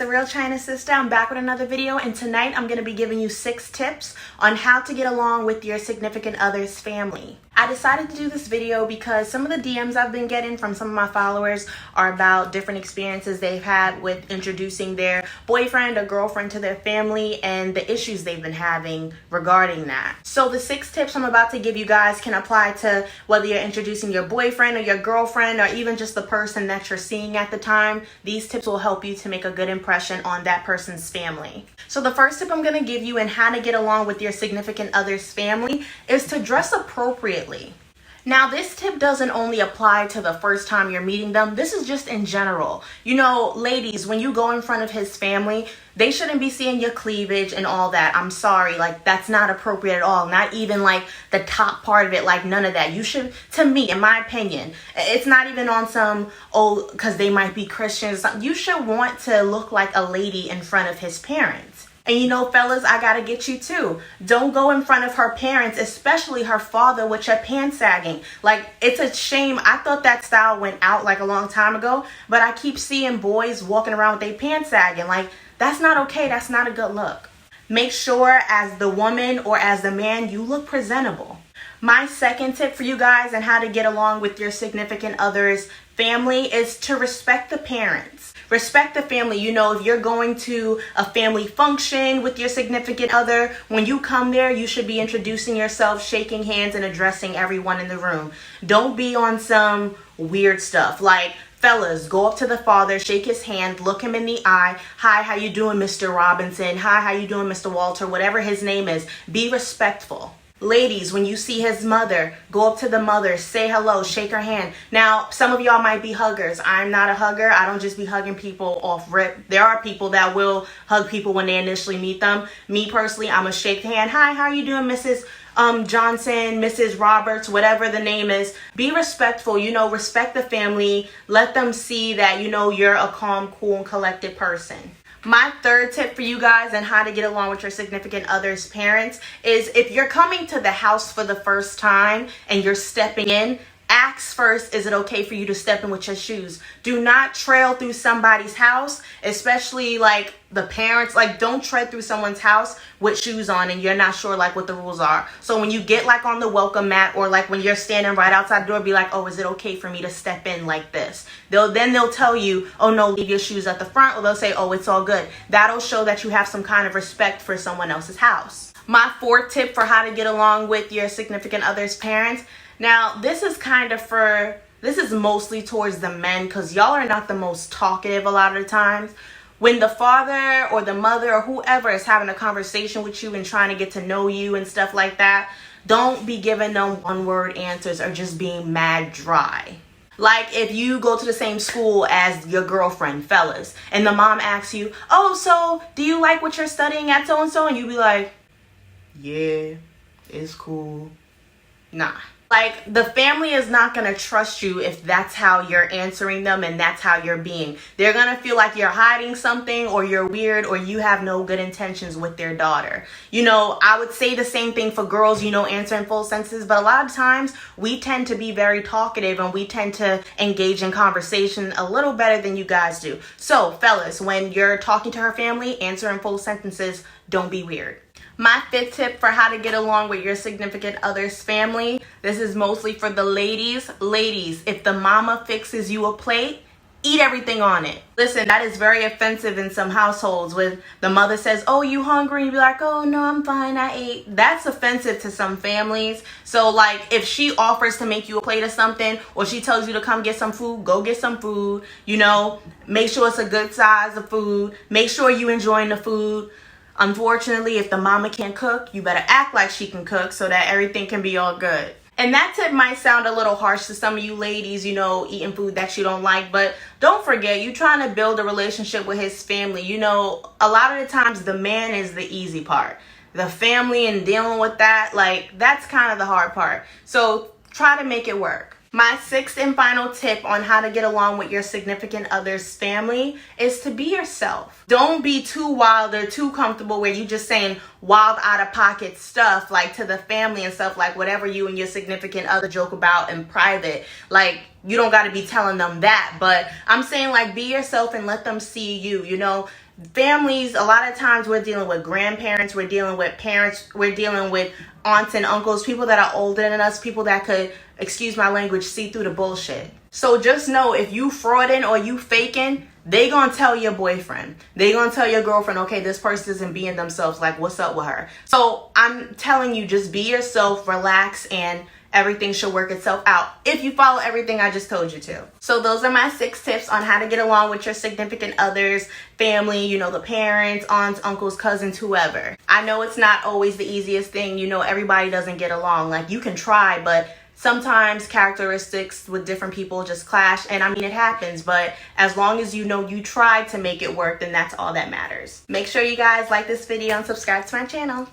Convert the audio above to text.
The Real China Sister. I'm back with another video, and tonight I'm going to be giving you 6 tips on how to get along with your significant other's family. I decided to do this video because some of the DMs I've been getting from some of my followers are about different experiences they've had with introducing their boyfriend or girlfriend to their family and the issues they've been having regarding that. So the 6 tips I'm about to give you guys can apply to whether you're introducing your boyfriend or your girlfriend or even just the person that you're seeing at the time. These tips will help you to make a good impression on that person's family. So the first tip I'm going to give you in how to get along with your significant other's family is to dress appropriately. Now, this tip doesn't only apply to the first time you're meeting them. This is just in general. You know, ladies, when you go in front of his family, they shouldn't be seeing your cleavage and all that. I'm sorry, like, that's not appropriate at all. Not even like the top part of it, like none of that. You should, to me, in my opinion, it's not even on some, oh, because they might be Christians or something. You should want to look like a lady in front of his parents. And you know, fellas, I gotta get you too. Don't go in front of her parents, especially her father, with your pants sagging. Like, it's a shame. I thought that style went out like a long time ago, but I keep seeing boys walking around with their pants sagging. Like, that's not okay. That's not a good look. Make sure as the woman or as the man, you look presentable. My second tip for you guys on how to get along with your significant other's family is to respect the parents. Respect the family. You know, if you're going to a family function with your significant other, when you come there, you should be introducing yourself, shaking hands, and addressing everyone in the room. Don't be on some weird stuff. Like, fellas, go up to the father, shake his hand, look him in the eye. Hi, how you doing, Mr. Robinson? Hi, how you doing, Mr. Walter? Whatever his name is. Be respectful. Ladies, when you see his mother, go up to the mother, say hello, shake her hand. Now, some of y'all might be huggers. I'm not a hugger. I don't just be hugging people off rip. There are people that will hug people when they initially meet them. Me personally, I'm a shake the hand. Hi, how are you doing, Mrs. Johnson, Mrs. Roberts, whatever the name is. Be respectful, you know, respect the family. Let them see that, you know, you're a calm, cool, and collected person. My third tip for you guys on how to get along with your significant other's parents is if you're coming to the house for the first time and you're stepping in, ask first, is it okay for you to step in with your shoes? Do not trail through somebody's house, especially like the parents. Like, don't tread through someone's house with shoes on and you're not sure like what the rules are. So when you get like on the welcome mat or like when you're standing right outside the door, be like, oh, is it okay for me to step in like this? They'll tell you, oh no, leave your shoes at the front, or they'll say, oh, it's all good. That'll show that you have some kind of respect for someone else's house. My fourth tip for how to get along with your significant other's parents. Now, this is mostly towards the men because y'all are not the most talkative a lot of the times. When the father or the mother or whoever is having a conversation with you and trying to get to know you and stuff like that, don't be giving them one-word answers or just being mad dry. Like if you go to the same school as your girlfriend, fellas, and the mom asks you, oh, so do you like what you're studying at so-and-so? And you be like, yeah, it's cool. Nah. Like, the family is not going to trust you if that's how you're answering them and that's how you're being. They're going to feel like you're hiding something or you're weird or you have no good intentions with their daughter. You know, I would say the same thing for girls, you know, answering full sentences. But a lot of times we tend to be very talkative and we tend to engage in conversation a little better than you guys do. So, fellas, when you're talking to her family, answering full sentences, don't be weird. My fifth tip for how to get along with your significant other's family, this is mostly for the ladies. Ladies, if the mama fixes you a plate, eat everything on it. Listen, that is very offensive in some households when the mother says, oh, you hungry? And you be like, oh, no, I'm fine, I ate. That's offensive to some families. So, like, if she offers to make you a plate of something or she tells you to come get some food, go get some food. You know, make sure it's a good size of food. Make sure you enjoying the food. Unfortunately, if the mama can't cook, you better act like she can cook so that everything can be all good. And that tip might sound a little harsh to some of you ladies, you know, eating food that you don't like, but don't forget, you're trying to build a relationship with his family. You know, a lot of the times the man is the easy part. The family and dealing with that, like, that's kind of the hard part. So try to make it work. My sixth and final tip on how to get along with your significant other's family is to be yourself. Don't be too wild or too comfortable where you just saying wild out of pocket stuff like to the family and stuff, like whatever you and your significant other joke about in private. Like, you don't got to be telling them that, but I'm saying, like, be yourself and let them see you. You know, Families, a lot of times we're dealing with grandparents, we're dealing with parents, we're dealing with aunts and uncles, people that are older than us, people that could, excuse my language, see through the bullshit. So just know, if you frauding or you faking, they gonna tell your boyfriend, they gonna tell your girlfriend, okay, this person isn't being themselves, like, what's up with her? So I'm telling you, just be yourself, relax, and everything should work itself out if you follow everything I just told you to. So those are my 6 tips on how to get along with your significant others, family, you know, the parents, aunts, uncles, cousins, whoever. I know it's not always the easiest thing. You know, everybody doesn't get along. Like, you can try, but sometimes characteristics with different people just clash, and I mean, it happens, but as long as you know you tried to make it work, then that's all that matters. Make sure you guys like this video and subscribe to my channel.